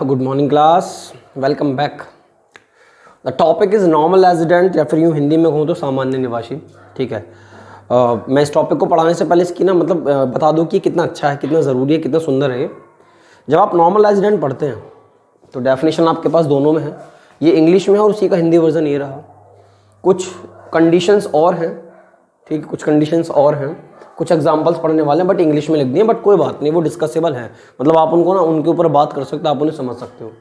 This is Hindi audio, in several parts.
Good morning class, welcome back. The topic is normal resident, या फिर यूँ हिंदी में कहूँ तो सामान्य निवासी। ठीक है। मैं इस टॉपिक को पढ़ाने से पहले इसकी ना बता दूँ कि कितना अच्छा है, कितना ज़रूरी है, कितना सुंदर है। जब आप नॉर्मल रेजिडेंट पढ़ते हैं तो डेफिनेशन आपके पास दोनों में है, ये इंग्लिश में है और उसी का हिंदी वर्जन ये रहा। कुछ कंडीशंस और हैं, ठीक है, कुछ कंडीशंस और हैं, कुछ एग्जांपल्स पढ़ने वाले हैं बट इंग्लिश में लिख दिए, बट कोई बात नहीं, वो डिस्कसेबल है। मतलब आप उनको ना उनके ऊपर बात कर सकते हो, आप उन्हें समझ सकते हो।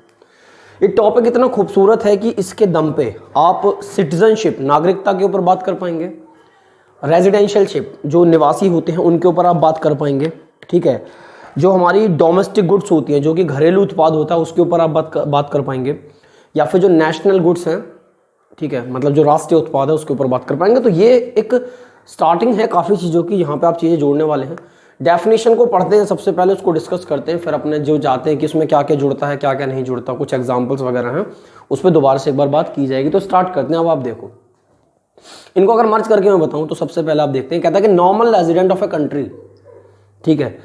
ये टॉपिक इतना खूबसूरत है कि इसके दम पे आप सिटीजनशिप, नागरिकता के ऊपर बात कर पाएंगे, रेजिडेंशियलशिप, जो निवासी होते हैं उनके ऊपर आप बात कर पाएंगे। ठीक है। जो हमारी डोमेस्टिक गुड्स होती हैं, जो कि घरेलू उत्पाद होता है, उसके ऊपर आप बात कर पाएंगे, या फिर जो नेशनल गुड्स हैं, ठीक है, मतलब जो राष्ट्रीय उत्पाद है उसके ऊपर बात कर पाएंगे। तो ये एक स्टार्टिंग है काफ़ी चीज़ों की, यहाँ पे आप चीज़ें जोड़ने वाले हैं। डेफिनेशन को पढ़ते हैं, सबसे पहले उसको डिस्कस करते हैं, फिर अपने जो चाहते हैं कि इसमें क्या क्या जुड़ता है, क्या क्या नहीं जुड़ता, कुछ एग्जांपल्स वगैरह हैं, उस पर दोबारा से एक बार बात की जाएगी। तो स्टार्ट करते हैं। अब आप देखो, इनको अगर मर्ज करके मैं बताऊँ तो सबसे पहले आप देखते हैं, कहता है कि normal resident of a country. ठीक है।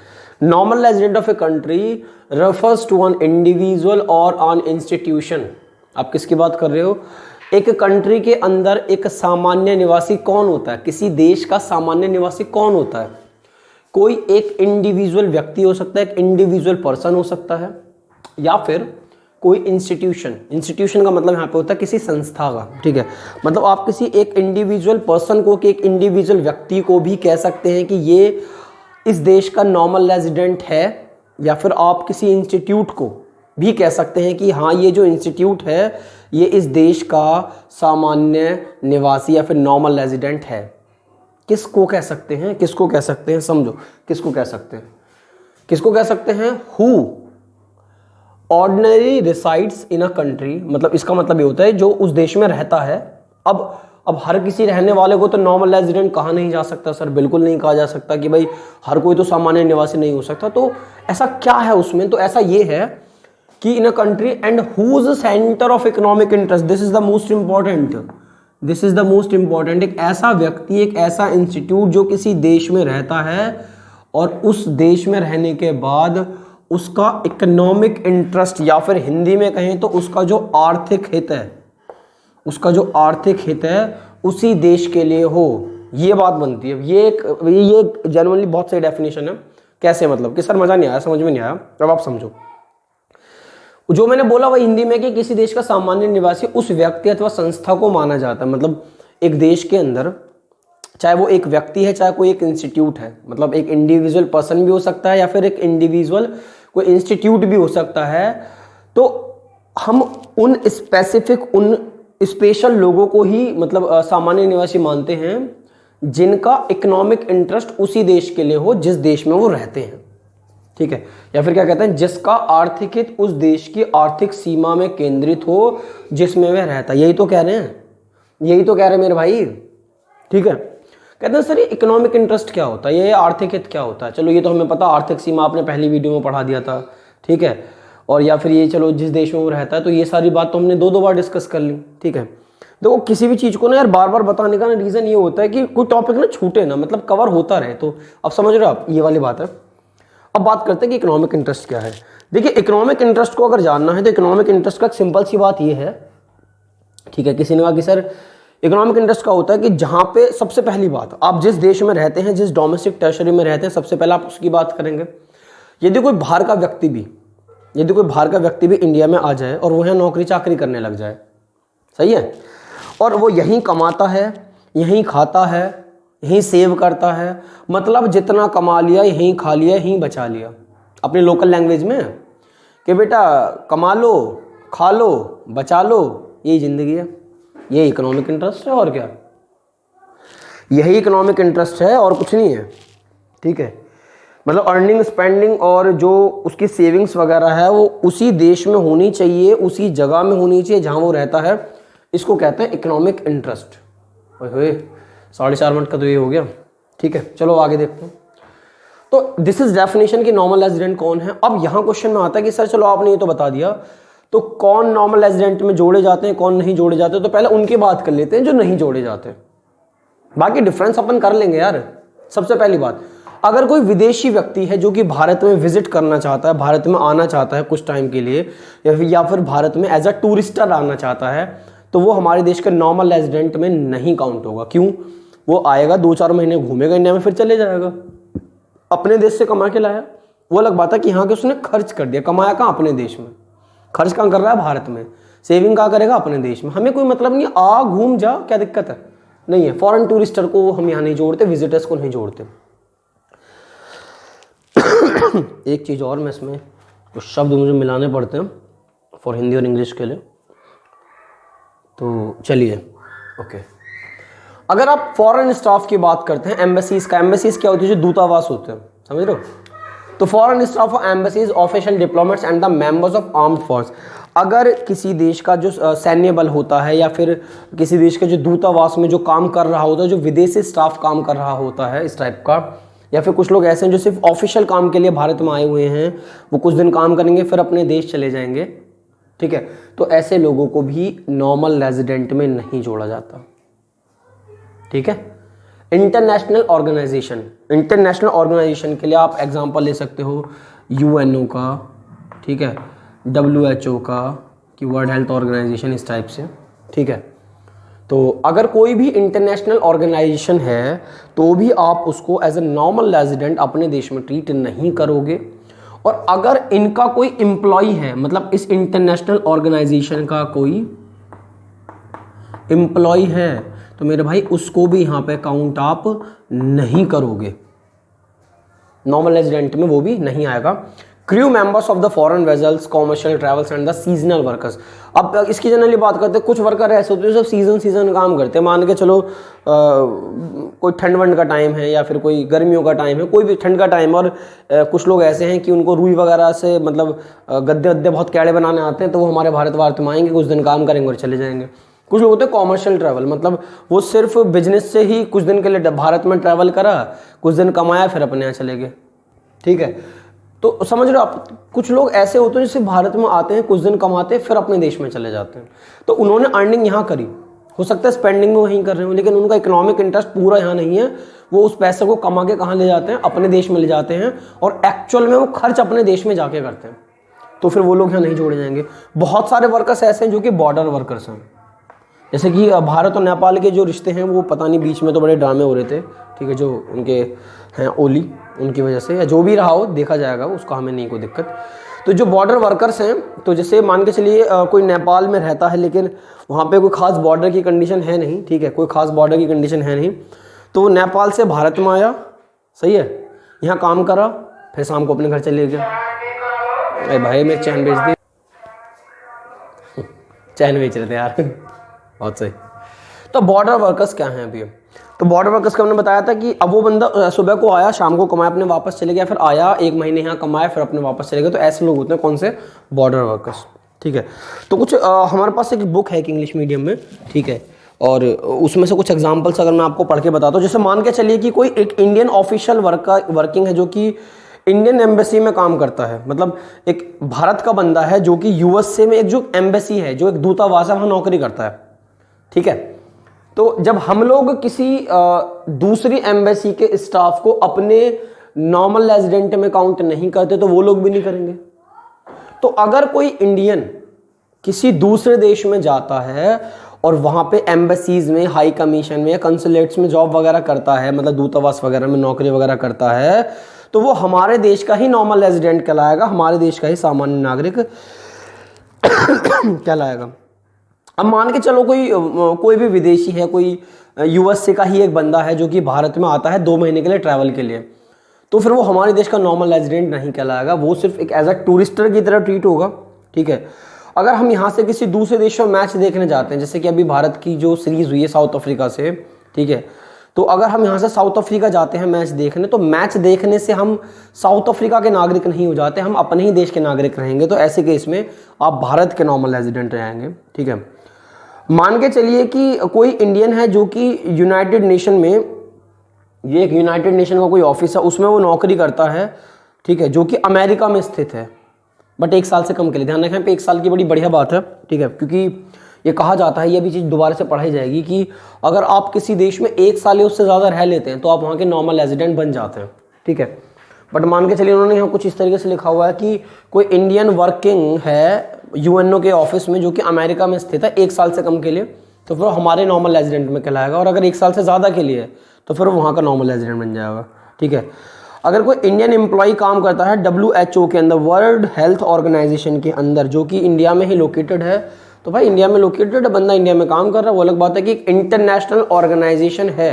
Normal resident of a country refers to an individual और एन इंस्टीट्यूशन। आप किसकी बात कर रहे हो? एक कंट्री के अंदर एक सामान्य निवासी कौन होता है? किसी देश का सामान्य निवासी कौन होता है? कोई एक इंडिविजुअल व्यक्ति हो सकता है, एक इंडिविजुअल पर्सन हो सकता है, या फिर कोई इंस्टीट्यूशन। इंस्टीट्यूशन का मतलब यहाँ पे होता है किसी संस्था का। ठीक है। मतलब आप किसी एक इंडिविजुअल पर्सन को, कि एक इंडिविजुअल व्यक्ति को भी कह सकते हैं कि ये इस देश का नॉर्मल रेजिडेंट है, या फिर आप किसी इंस्टीट्यूट को भी कह सकते हैं कि हाँ, ये जो इंस्टीट्यूट है ये इस देश का सामान्य निवासी या फिर नॉर्मल रेजिडेंट है। किसको कह सकते हैं? किसको कह सकते हैं? समझो, किसको कह सकते हैं? किसको कह सकते हैं? Who ordinary resides in a country. मतलब इसका मतलब ये होता है जो उस देश में रहता है। अब हर किसी रहने वाले को तो नॉर्मल रेजिडेंट कहा नहीं जा सकता सर, बिल्कुल नहीं कहा जा सकता कि भाई हर कोई तो सामान्य निवासी नहीं हो सकता। तो ऐसा क्या है उसमें? तो ऐसा ये है कि in a country and whose centre of economic interest, this is the most important, this is the most important. एक ऐसा व्यक्ति, एक ऐसा इंस्टीट्यूट जो किसी देश में रहता है और उस देश में रहने के बाद उसका इकोनॉमिक इंटरेस्ट, या फिर हिंदी में कहें तो उसका जो आर्थिक हित है, उसका जो आर्थिक हित है उसी देश के लिए हो, ये बात बनती है। ये जनरली बहुत सही डेफिनेशन है। कैसे? मतलब कि सर मजा नहीं आया, समझ में नहीं आया, अब आप समझो। जो मैंने बोला वही हिंदी में कि किसी देश का सामान्य निवासी उस व्यक्ति अथवा संस्था को माना जाता है। मतलब एक देश के अंदर, चाहे वो एक व्यक्ति है, चाहे कोई एक इंस्टीट्यूट है, मतलब एक इंडिविजुअल पर्सन भी हो सकता है, या फिर एक इंडिविजुअल कोई इंस्टीट्यूट भी हो सकता है। तो हम उन स्पेसिफिक, उन स्पेशल लोगों को ही मतलब सामान्य निवासी मानते हैं जिनका इकोनॉमिक इंटरेस्ट उसी देश के लिए हो जिस देश में वो रहते हैं। ठीक है। या फिर क्या कहते हैं, जिसका आर्थिक हित उस देश की आर्थिक सीमा में केंद्रित हो जिसमें वह रहता है। यही तो कह रहे हैं, यही तो कह रहे हैं मेरे भाई। ठीक है। कहते हैं सर ये इकोनॉमिक इंटरेस्ट क्या होता है, ये आर्थिक हित क्या होता है? चलो ये तो हमें पता, आर्थिक सीमा आपने पहली वीडियो में पढ़ा दिया था। ठीक है। और या फिर ये चलो जिस देश में वो रहता है, तो ये सारी बात तो हमने दो बार डिस्कस कर ली। ठीक है। देखो किसी भी चीज़ को ना यार बार बार बताने का ना रीज़न ये होता है कि कोई टॉपिक ना छूटे ना, मतलब कवर होता रहे। तो अब समझ रहे हो आप, ये वाली बात है। अब बात करते हैं कि इकोनॉमिक इंटरेस्ट क्या है। देखिए इकोनॉमिक इंटरेस्ट को अगर जानना है तो इकोनॉमिक इंटरेस्ट का एक सिंपल सी बात ये है, ठीक है, किसी ने कहा कि सर इकोनॉमिक इंटरेस्ट का होता है कि जहाँ पे सबसे पहली बात, आप जिस देश में रहते हैं, जिस डोमेस्टिक टेरिटरी में रहते हैं, सबसे पहले आप उसकी बात करेंगे। यदि कोई बाहर का व्यक्ति भी इंडिया में आ जाए और वो यहाँ नौकरी चाकरी करने लग जाए, सही है, और वो यहीं कमाता है, यहीं खाता है, यहीं सेव करता है, मतलब जितना कमा लिया यहीं खा लिया, यहीं बचा लिया, अपनी लोकल लैंग्वेज में कि बेटा कमा लो, खा लो, बचा लो, यही ज़िंदगी है, यही इकोनॉमिक इंटरेस्ट है। और क्या? यही इकोनॉमिक इंटरेस्ट है और कुछ नहीं है। ठीक है। मतलब अर्निंग, स्पेंडिंग और जो उसकी सेविंग्स वगैरह है वो उसी देश में होनी चाहिए, उसी जगह में होनी चाहिए जहाँ वो रहता है। इसको कहते हैं इकोनॉमिक इंटरेस्ट। ओए 4.5 मिनट का तो ये हो गया। ठीक है, चलो आगे देखते हैं। तो दिस इज डेफिनेशन कि नॉर्मल रेजिडेंट कौन है। अब यहाँ क्वेश्चन में आता है कि सर चलो आपने ये तो बता दिया, तो कौन नॉर्मल रेजिडेंट में जोड़े जाते हैं, कौन नहीं जोड़े जाते? तो पहले उनकी बात कर लेते हैं जो नहीं जोड़े जाते, बाकी डिफरेंस अपन कर लेंगे यार। सबसे पहली बात, अगर कोई विदेशी व्यक्ति है जो कि भारत में विजिट करना चाहता है, भारत में आना चाहता है कुछ टाइम के लिए, या फिर भारत में एज अ टूरिस्टर आना चाहता है, तो वो हमारे देश के नॉर्मल रेजिडेंट में नहीं काउंट होगा। क्यों? वो आएगा 2-4 महीने घूमेगा इंडिया में, फिर चले जाएगा। अपने देश से कमा के लाया, वो अलग बात है कि यहाँ के उसने खर्च कर दिया। कमाया कहाँ? अपने देश में। खर्च कहाँ कर रहा है? भारत में। सेविंग कहाँ करेगा? अपने देश में। हमें कोई मतलब नहीं, आ घूम जा, क्या दिक्कत है? नहीं है। फॉरेन टूरिस्टर को हम यहाँ नहीं जोड़ते, विजिटर्स को नहीं जोड़ते। एक चीज़ और, मैं इसमें कुछ शब्द मुझे मिलाने पड़ते हैं फॉर हिंदी और इंग्लिश के लिए, तो चलिए ओके। अगर आप फॉरेन स्टाफ की बात करते हैं, एम्बेसीज का, एम्बेसीज क्या होती है? जो दूतावास होते हैं, समझ रहे हो? तो foreign staff of embassies, official diplomats and the members of armed force. अगर किसी देश का जो सैन्य बल होता है, या फिर किसी देश के जो दूतावास में जो काम कर रहा होता है, जो विदेशी स्टाफ काम कर रहा होता है इस टाइप का, या फिर कुछ लोग ऐसे हैं जो सिर्फ ऑफिशियल काम के लिए भारत में आए हुए हैं, वो कुछ दिन काम करेंगे फिर अपने देश चले जाएंगे, ठीक है, तो ऐसे लोगों को भी नॉर्मल रेजिडेंट में नहीं जोड़ा जाता। ठीक है। इंटरनेशनल ऑर्गेनाइजेशन, इंटरनेशनल ऑर्गेनाइजेशन के लिए आप एग्जांपल ले सकते हो यूएनओ का, ठीक है, WHO का, कि वर्ल्ड हेल्थ ऑर्गेनाइजेशन, इस टाइप से, ठीक है। तो अगर कोई भी इंटरनेशनल ऑर्गेनाइजेशन है तो भी आप उसको एज ए नॉर्मल रेजिडेंट अपने देश में ट्रीट नहीं करोगे। और अगर इनका कोई एम्प्लॉय है, मतलब इस इंटरनेशनल ऑर्गेनाइजेशन का कोई एम्प्लॉय है, तो मेरे भाई उसको भी यहाँ पे काउंट आप नहीं करोगे, नॉर्मल रेजिडेंट में वो भी नहीं आएगा। Crew members of the foreign vessels, commercial travels and the seasonal workers. अब इसकी जनरली बात करते हैं, कुछ वर्कर ऐसे होते हैं जो सब सीजन काम करते हैं। मान के चलो कोई ठंड वंड का टाइम है, या फिर कोई गर्मियों का टाइम है, कोई भी ठंड का टाइम, और कुछ लोग ऐसे हैं कि उनको रुई वगैरह से मतलब गद्दे वद्दे बहुत कैड़े बनाने आते हैं, तो वो हमारे भारत में आएंगे, कुछ दिन काम करेंगे और चले जाएंगे। कुछ लोग होते हैं कॉमर्शियल ट्रैवल, मतलब वो सिर्फ बिजनेस से ही कुछ दिन के लिए भारत में ट्रैवल करा, कुछ दिन कमाया, फिर अपने यहाँ चले गए। ठीक है, तो समझ रहे हो आप, कुछ लोग ऐसे होते हैं जो सिर्फ भारत में आते हैं, कुछ दिन कमाते हैं, फिर अपने देश में चले जाते हैं। तो उन्होंने अर्निंग यहाँ करी, हो सकता है स्पेंडिंग में वहीं कर रहे हो, लेकिन उनका इकोनॉमिक इंटरेस्ट पूरा यहाँ नहीं है। वो उस पैसे को कमा के कहाँ ले जाते हैं? अपने देश में ले जाते हैं, और एक्चुअल में वो खर्च अपने देश में जाके करते हैं, तो फिर वो लोग यहाँ नहीं जोड़े जाएंगे। बहुत सारे वर्कर्स ऐसे हैं जो कि बॉर्डर वर्कर्स हैं, जैसे कि भारत और नेपाल के जो रिश्ते हैं, वो पता नहीं बीच में तो बड़े ड्रामे हो रहे थे, ठीक है, जो उनके हैं ओली, उनकी वजह से, या जो भी रहा हो देखा जाएगा, उसका हमें नहीं कोई दिक्कत। तो जो बॉर्डर वर्कर्स हैं, तो जैसे मान के चलिए कोई नेपाल में रहता है, लेकिन वहाँ पे कोई खास बॉर्डर की कंडीशन है नहीं, ठीक है, कोई खास बॉर्डर की कंडीशन है नहीं, तो नेपाल से भारत में आया, सही है, यहाँ काम करा, फिर शाम को अपने घर चले गया। अरे भाई मेरे चैन बेच दी, चैन बेच रहे थे यार, बहुत सही। तो बॉर्डर वर्कर्स क्या हैं अभी? तो बॉर्डर वर्कर्स का हमने बताया था कि अब वो बंदा सुबह को आया, शाम को कमाया, अपने वापस चले गया, फिर आया 1 महीने यहाँ कमाया, फिर अपने वापस चले गए। तो ऐसे लोग होते हैं कौन से? Border workers. ठीक है, तो कुछ हमारे पास एक बुक है इंग्लिश मीडियम में, ठीक है, और उसमें से कुछ एग्जाम्पल्स अगर मैं आपको पढ़ के बताता हूँ। जैसे मान के चलिए कि कोई एक इंडियन ऑफिशियल वर्किंग है, जो कि इंडियन एम्बेसी में काम करता है, मतलब एक भारत का बंदा है जो कि यूएसए में एक जो एम्बेसी है, जो एक दूतावास है, वहाँ नौकरी करता है। ठीक है, तो जब हम लोग किसी दूसरी एम्बेसी के स्टाफ को अपने नॉर्मल रेजिडेंट में काउंट नहीं करते, तो वो लोग भी नहीं करेंगे। तो अगर कोई इंडियन किसी दूसरे देश में जाता है और वहां पे एम्बेसीज में, हाई कमीशन में, कंसुलेट्स में जॉब वगैरह करता है, मतलब दूतावास वगैरह में नौकरी वगैरह करता है, तो वो हमारे देश का ही नॉर्मल रेजिडेंट कहलाएगा, हमारे देश का ही सामान्य नागरिक कहलाएगा। अब मान के चलो कोई भी विदेशी है, कोई यूएसए का ही एक बंदा है जो कि भारत में आता है 2 महीने के लिए ट्रैवल के लिए, तो फिर वो हमारे देश का नॉर्मल रेजिडेंट नहीं कहलाएगा, वो सिर्फ एक एज अ टूरिस्टर की तरह ट्रीट होगा। ठीक है, अगर हम यहाँ से किसी दूसरे देश में मैच देखने जाते हैं, जैसे कि अभी भारत की जो सीरीज हुई है साउथ अफ्रीका से, ठीक है, तो अगर हम यहाँ से साउथ अफ्रीका जाते हैं मैच देखने, तो मैच देखने से हम साउथ अफ्रीका के नागरिक नहीं हो जाते, हम अपने ही देश के नागरिक रहेंगे। तो ऐसे केस में आप भारत के नॉर्मल रेजिडेंट रहेंगे। ठीक है, मान के चलिए कि कोई इंडियन है जो कि यूनाइटेड नेशन में, ये एक यूनाइटेड नेशन का कोई ऑफिस है, उसमें वो नौकरी करता है, ठीक है, जो कि अमेरिका में स्थित है, बट 1 साल से कम के लिए। ध्यान रखें, 1 साल की बड़ी बढ़िया बात है, ठीक है, क्योंकि ये कहा जाता है, ये भी चीज़ दोबारा से पढ़ाई जाएगी कि अगर आप किसी देश में 1 साल या उससे ज़्यादा रह लेते हैं तो आप वहाँ के नॉर्मल रेजिडेंट बन जाते हैं। ठीक है। बट मान के चलिए उन्होंने यहाँ कुछ इस तरीके से लिखा हुआ है कि कोई इंडियन वर्किंग है यूएनओ के ऑफिस में जो कि अमेरिका में स्थित है 1 साल से कम के लिए, तो फिर हमारे नॉर्मल रेजिडेंट में कहलाएगा, और अगर 1 साल से ज़्यादा के लिए है तो फिर वहाँ का नॉर्मल रेजिडेंट बन जाएगा, ठीक है। अगर कोई इंडियन एम्प्लॉय काम करता है WHO के अंदर, वर्ल्ड हेल्थ ऑर्गेनाइजेशन के अंदर, जो कि इंडिया में ही लोकेटेड है, तो भाई इंडिया में लोकेटेड बंदा इंडिया में काम कर रहा है, वो अलग बात है कि एक इंटरनेशनल ऑर्गेनाइजेशन है,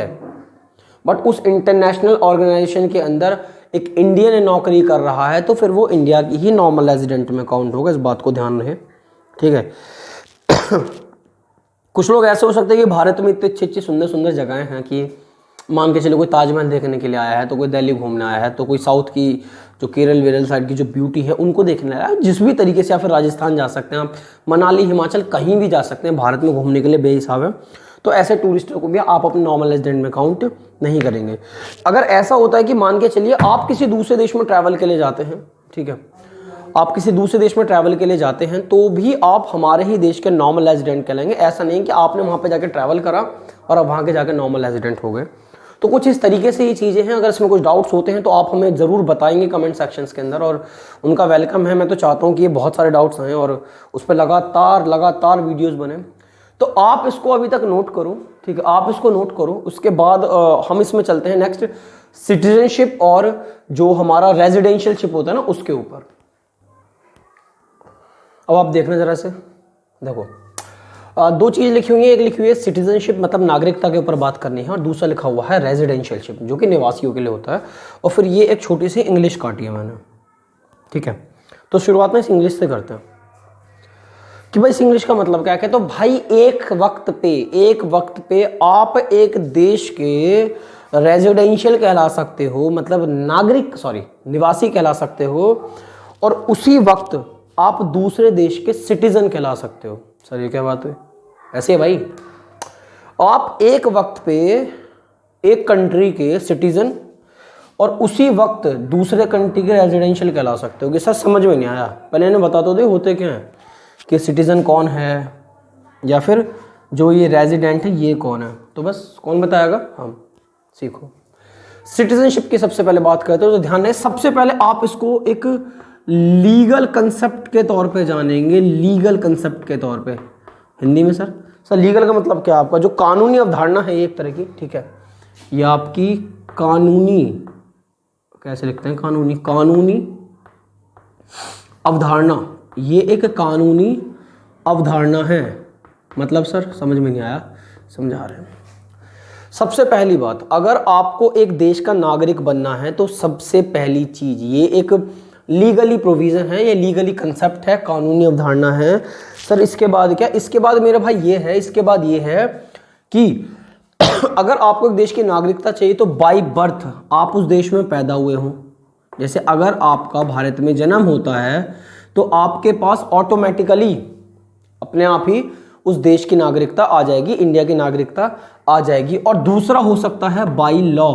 बट उस इंटरनेशनल ऑर्गेनाइजेशन के अंदर एक इंडियन नौकरी कर रहा है, तो फिर वो इंडिया की ही नॉर्मल रेजिडेंट में काउंट होगा, इस बात को ध्यान रहे, ठीक है। कुछ लोग ऐसे हो सकते हैं कि भारत में इतनी अच्छी अच्छी सुंदर सुंदर जगहें हैं कि मान के चलो कोई ताजमहल देखने के लिए आया है, तो कोई दिल्ली घूमने आया है, तो कोई साउथ की जो केरल वेरल साइड की जो ब्यूटी है उनको देखने आया है, जिस भी तरीके से, या फिर राजस्थान जा सकते हैं आप, मनाली हिमाचल कहीं भी जा सकते हैं, भारत में घूमने के लिए बेहिसाब है। तो ऐसे टूरिस्टों को भी आप अपने नॉर्मल रेजिडेंट में काउंट नहीं करेंगे। अगर ऐसा होता है कि मान के चलिए आप किसी दूसरे देश में ट्रैवल के लिए जाते हैं, ठीक है, आप किसी दूसरे देश में ट्रैवल के लिए जाते हैं, तो भी आप हमारे ही देश के नॉर्मल रेजिडेंट कहलाएंगे। ऐसा नहीं कि आपने वहाँ पे जाके ट्रैवल करा और अब वहाँ के जाके नॉर्मल रेजिडेंट हो गए। तो कुछ इस तरीके से ये चीज़ें हैं। अगर इसमें कुछ डाउट्स होते हैं तो आप हमें ज़रूर बताएंगे कमेंट सेक्शंस के अंदर, और उनका वेलकम है। मैं तो चाहता हूँ कि ये बहुत सारे डाउट्स आएँ और उस पर लगातार वीडियोज़ बने। तो आप इसको अभी तक नोट करो, ठीक है, आप इसको नोट करो। उसके बाद हम इसमें चलते हैं नेक्स्ट, सिटीजनशिप और जो हमारा रेजिडेंशियलशिप होता है ना, उसके ऊपर। अब आप देखना जरा से, देखो दो चीज़ लिखी हुई है, एक लिखी हुई है सिटीजनशिप मतलब नागरिकता के ऊपर बात करनी है, और दूसरा लिखा हुआ है रेजिडेंशियलशिप जो कि निवासियों के लिए होता है। और फिर ये एक छोटी सी इंग्लिश काटी है मैंने, ठीक है। तो शुरुआत में इस इंग्लिश से करते हैं कि भाई इस इंग्लिश का मतलब क्या है। तो भाई एक वक्त पे आप एक देश के रेजिडेंशियल कहला सकते हो, मतलब निवासी कहला सकते हो, और उसी वक्त आप दूसरे देश के सिटीजन कहला सकते हो। सर ये क्या बात है? ऐसे है भाई, आप एक वक्त पे एक कंट्री के सिटीजन और उसी वक्त दूसरे कंट्री के रेजिडेंशियल कहला सकते हो। कि सर समझ में नहीं आया, पहले इन्हें बता तो दे होते क्या हैं, कि सिटीजन कौन है या फिर जो ये रेजिडेंट है ये कौन है। तो बस कौन बताएगा, हम सीखो। सिटीजनशिप की सबसे पहले बात करते हो तो ध्यान रहे, सबसे पहले आप इसको एक लीगल कंसेप्ट के तौर पे जानेंगे। लीगल कंसेप्ट के तौर पे हिंदी में सर लीगल का मतलब क्या आपका, जो कानूनी अवधारणा है एक तरह की, ठीक है, ये आपकी कानूनी, कैसे लिखते हैं, कानूनी अवधारणा, ये एक कानूनी अवधारणा है। मतलब सर समझ में नहीं आया, समझा रहे हैं। सबसे पहली बात, अगर आपको एक देश का नागरिक बनना है तो सबसे पहली चीज, ये एक लीगली प्रोविजन है, ये लीगली कंसेप्ट है, कानूनी अवधारणा है। सर इसके बाद क्या, इसके बाद मेरे भाई ये है, इसके बाद ये है कि अगर आपको एक देश की नागरिकता चाहिए तो बाय बर्थ आप उस देश में पैदा हुए हो। जैसे अगर आपका भारत में जन्म होता है तो आपके पास ऑटोमेटिकली अपने आप ही उस देश की नागरिकता आ जाएगी, इंडिया की नागरिकता आ जाएगी। और दूसरा हो सकता है बाय लॉ,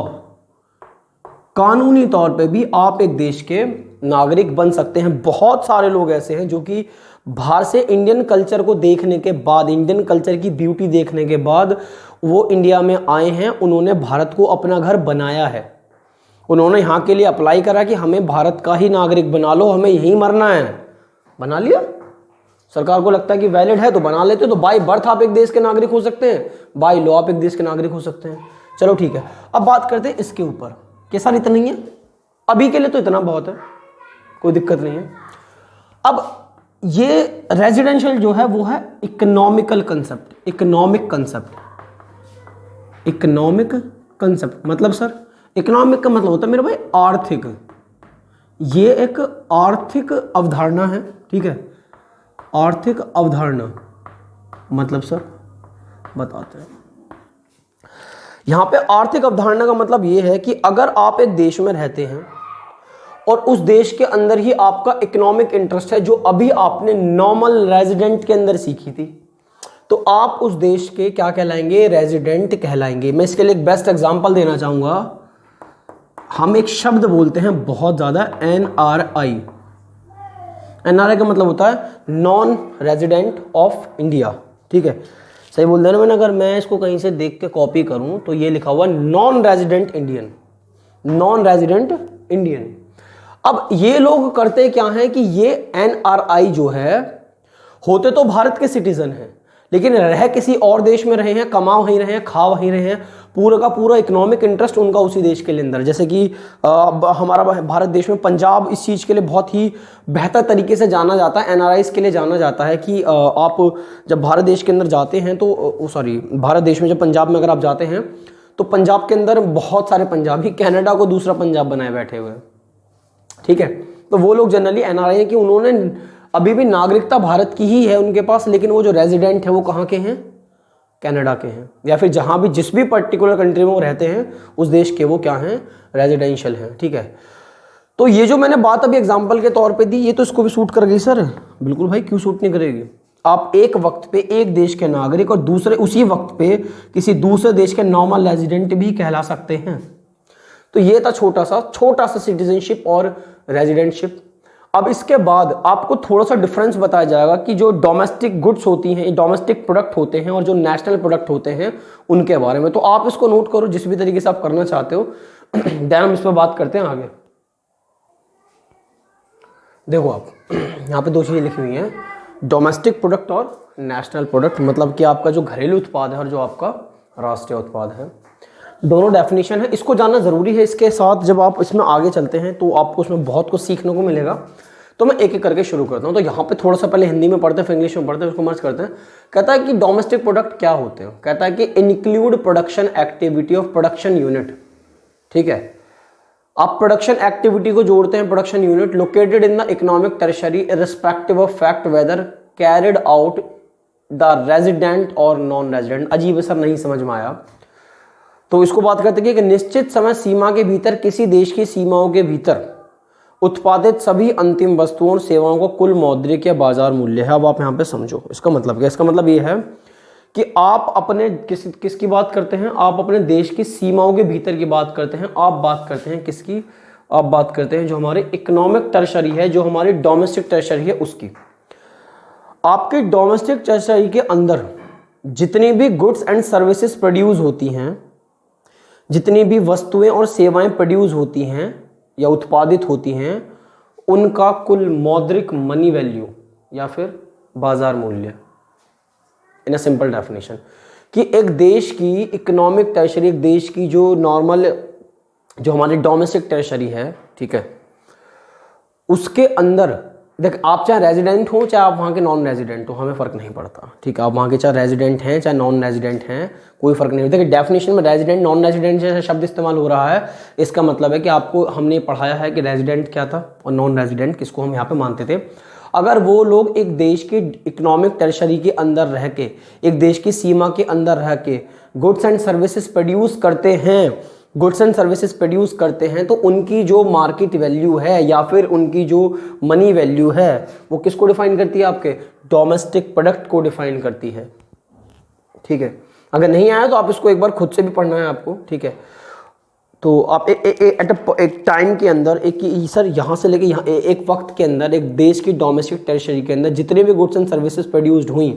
कानूनी तौर पे भी आप एक देश के नागरिक बन सकते हैं। बहुत सारे लोग ऐसे हैं जो कि बाहर से इंडियन कल्चर को देखने के बाद, इंडियन कल्चर की ब्यूटी देखने के बाद वो इंडिया में आए हैं, उन्होंने भारत को अपना घर बनाया है, उन्होंने यहाँ के लिए अप्लाई करा कि हमें भारत का ही नागरिक बना लो, हमें यहीं मरना है, बना लिया। सरकार को लगता है कि वैलिड है तो बना लेते, तो बाय बर्थ आप एक देश के नागरिक हो सकते हैं, बाय लॉ आप एक देश के नागरिक हो सकते हैं। चलो ठीक है, अब बात करते हैं इसके ऊपर कि सर इतना ही है, अभी के लिए तो इतना बहुत है, कोई दिक्कत नहीं है। अब ये रेजिडेंशियल जो है वो है इकोनॉमिकल कंसेप्ट, इकोनॉमिक कंसेप्ट मतलब सर इकोनॉमिक का मतलब होता है मेरे भाई आर्थिक, ये एक आर्थिक अवधारणा है, ठीक है, आर्थिक अवधारणा मतलब सर बताते हैं। यहां पे आर्थिक अवधारणा का मतलब ये है कि अगर आप एक देश में रहते हैं और उस देश के अंदर ही आपका इकोनॉमिक इंटरेस्ट है, जो अभी आपने नॉर्मल रेजिडेंट के अंदर सीखी थी, तो आप उस देश के क्या कहलाएंगे, रेजिडेंट कहलाएंगे। मैं इसके लिए एक बेस्ट एग्जांपल देना चाहूंगा। हम एक शब्द बोलते हैं बहुत ज्यादा, NRI। NRI का मतलब होता है नॉन रेजिडेंट ऑफ इंडिया, ठीक है, सही बोल देना मैंने। अगर मैं इसको कहीं से देख के कॉपी करूं तो ये लिखा हुआ non resident Indian, non resident Indian. अब ये लोग करते क्या हैं कि ये एनआरआई जो है होते तो भारत के सिटीजन हैं, लेकिन रह किसी और देश में रहे हैं, कमा वहीं रहे हैं, खा वहीं रहे हैं, पूरा का पूरा इकोनॉमिक इंटरेस्ट उनका उसी देश के लिए अंदर। जैसे कि हमारा भारत देश में पंजाब इस चीज़ के लिए बहुत ही बेहतर तरीके से जाना जाता है, एनआरआईज के लिए जाना जाता है कि आप जब भारत देश के अंदर जाते हैं तो भारत देश में जब पंजाब में अगर आप जाते हैं तो पंजाब के अंदर बहुत सारे पंजाबी कनाडा को दूसरा पंजाब बनाए बैठे हुए हैं, ठीक है। तो वो लोग जनरली एनआरआई हैं कि उन्होंने अभी भी नागरिकता भारत की ही है उनके पास, लेकिन वो जो रेजिडेंट है वो कहाँ के हैं, कनाडा के हैं, या फिर जहाँ भी जिस भी पर्टिकुलर कंट्री में वो रहते हैं उस देश के वो क्या हैं, रेजिडेंशियल हैं, ठीक है। तो ये जो मैंने बात अभी एग्जांपल के तौर पे दी, ये तो इसको भी सूट कर गई सर? बिल्कुल भाई, क्यों सूट नहीं करेगी। आप एक वक्त पे एक देश के नागरिक और दूसरे उसी वक्त पे किसी दूसरे देश के नॉर्मल रेजिडेंट भी कहला सकते हैं। तो ये था छोटा सा सिटीजनशिप और रेजिडेंटशिप। अब इसके बाद आपको थोड़ा सा डिफरेंस बताया जाएगा कि जो डोमेस्टिक गुड्स होती हैं, डोमेस्टिक प्रोडक्ट होते हैं और जो नेशनल प्रोडक्ट होते हैं उनके बारे में। तो आप इसको नोट करो जिस भी तरीके से आप करना चाहते हो। देन हम इस पर बात करते हैं आगे। देखो आप यहाँ पे दो चीज़ें लिखी हुई हैं, डोमेस्टिक प्रोडक्ट और नेशनल प्रोडक्ट, मतलब कि आपका जो घरेलू उत्पाद है और जो आपका राष्ट्रीय उत्पाद है, दोनों डेफिनेशन है। इसको जानना ज़रूरी है। इसके साथ जब आप इसमें आगे चलते हैं तो आपको उसमें बहुत कुछ सीखने को मिलेगा। तो मैं एक एक करके शुरू करता हूँ। तो यहाँ पे थोड़ा सा पहले हिंदी में पढ़ते हैं, फिर इंग्लिश में पढ़ते हैं, उसको मर्ज करते हैं। कहता है कि डोमेस्टिक प्रोडक्ट क्या होते हैं। कहता है कि include production activity of production unit, ठीक है। आप प्रोडक्शन एक्टिविटी को जोड़ते हैं, production unit located in the economic territory irrespective of fact whether carried out the resident और नॉन रेजिडेंट। अजीब है सर, नहीं समझ में आया। तो इसको बात करते हैं कि निश्चित समय सीमा के भीतर किसी देश की सीमाओं के भीतर उत्पादित सभी अंतिम वस्तुओं और सेवाओं को कुल मौद्रिक या बाजार मूल्य है। अब आप यहाँ पे समझो इसका मतलब क्या। इसका मतलब ये है कि आप अपने किसकी बात करते हैं, आप अपने देश की सीमाओं के भीतर की बात करते हैं। आप बात करते हैं किसकी, आप बात करते हैं जो हमारे इकोनॉमिक टर्शरी है, जो हमारी डोमेस्टिक टर्शरी है उसकी। आपके डोमेस्टिक टर्शरी के अंदर जितनी भी गुड्स एंड सर्विसेज प्रोड्यूस होती हैं, जितनी भी वस्तुएं और सेवाएं प्रोड्यूस होती हैं या उत्पादित होती हैं, उनका कुल मौद्रिक मनी वैल्यू या फिर बाजार मूल्य। इन अ सिंपल डेफिनेशन कि एक देश की इकोनॉमिक टर्शरी, एक देश की जो नॉर्मल जो हमारी डोमेस्टिक टर्शरी है, ठीक है, उसके अंदर देख, आप चाहे रेजिडेंट हो चाहे आप वहाँ के नॉन रेजिडेंट हो, हमें फ़र्क नहीं पड़ता, ठीक है। आप वहाँ के चाहे रेजिडेंट हैं चाहे नॉन रेजिडेंट हैं, कोई फ़र्क नहीं होता। देखिए डेफिनेशन में रेजिडेंट नॉन रेजिडेंट जैसा शब्द इस्तेमाल हो रहा है, इसका मतलब है कि आपको हमने पढ़ाया है कि रेजिडेंट क्या था और नॉन रेजिडेंट किसको हम यहाँ पे मानते थे। अगर वो लोग एक देश की इकोनॉमिक टर्शरी के अंदर रह के, एक देश की सीमा के अंदर रह के गुड्स एंड सर्विसेज प्रोड्यूस करते हैं, गुड्स एंड सर्विसेज प्रोड्यूस करते हैं, तो उनकी जो मार्केट वैल्यू है या फिर उनकी जो मनी वैल्यू है वो किसको डिफाइन करती है, आपके डोमेस्टिक प्रोडक्ट को डिफाइन करती है, ठीक है। अगर नहीं आया तो आप इसको एक बार खुद से भी पढ़ना है आपको, ठीक है। तो आप एक टाइम के अंदर सर यहाँ से लेके यहाँ एक वक्त के अंदर एक देश की डोमेस्टिक टेरिटरी के अंदर जितने भी गुड्स एंड सर्विसेज प्रोड्यूस्ड हुई,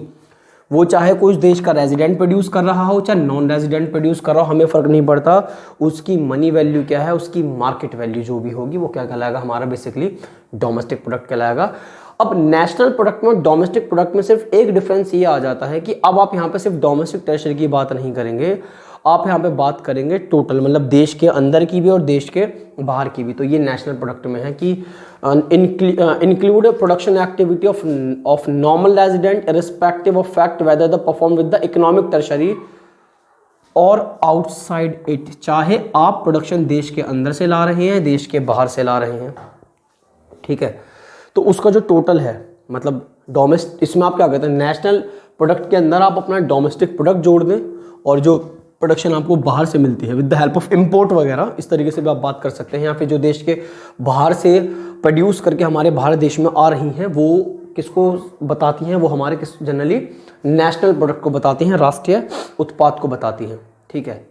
वो चाहे कोई देश का रेजिडेंट प्रोड्यूस कर रहा हो चाहे नॉन रेजिडेंट प्रोड्यूस कर रहा हो, हमें फ़र्क नहीं पड़ता। उसकी मनी वैल्यू क्या है, उसकी मार्केट वैल्यू जो भी होगी वो क्या कहलाएगा, हमारा बेसिकली डोमेस्टिक प्रोडक्ट कहलाएगा। अब नेशनल प्रोडक्ट में डोमेस्टिक प्रोडक्ट में सिर्फ एक डिफरेंस ये आ जाता है कि अब आप यहाँ पे सिर्फ डोमेस्टिक टेरिटरी की बात नहीं करेंगे, आप यहाँ पे बात करेंगे टोटल, मतलब देश के अंदर की भी और देश के बाहर की भी। तो ये नेशनल प्रोडक्ट में है कि include production activity of normal resident irrespective of fact whether the perform with the economic tertiary और आउटसाइड इट, चाहे आप प्रोडक्शन देश के अंदर से ला रहे हैं देश के बाहर से ला रहे हैं, ठीक है। तो उसका जो टोटल है, मतलब डोमेस्टिक, इसमें आप क्या कहते हैं, नेशनल प्रोडक्ट के अंदर आप अपना डोमेस्टिक प्रोडक्ट जोड़ दें और जो प्रोडक्शन आपको बाहर से मिलती है with the help of import वगैरह, इस तरीके से भी आप बात कर सकते हैं। या फिर जो देश के बाहर से प्रोड्यूस करके हमारे भारत देश में आ रही हैं, वो किसको बताती हैं, वो हमारे किस जनरली नेशनल प्रोडक्ट को बताती हैं, राष्ट्रीय उत्पाद को बताती हैं, ठीक है।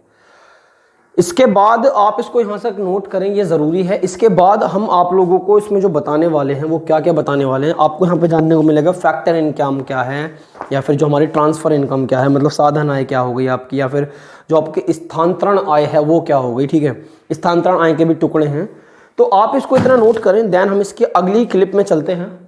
इसके बाद आप इसको यहाँ से नोट करें, ये ज़रूरी है। इसके बाद हम आप लोगों को इसमें जो बताने वाले हैं वो क्या क्या बताने वाले हैं, आपको यहाँ पे जानने को मिलेगा फैक्टर इनकम क्या है, या फिर जो हमारी ट्रांसफ़र इनकम क्या है, मतलब साधन आय क्या हो गई आपकी, या फिर जो आपकी स्थानांतरण आय है वो क्या हो गई, ठीक है। स्थानांतरण आय के भी टुकड़े हैं। तो आप इसको इतना नोट करें। देन हम इसकी अगली क्लिप में चलते हैं।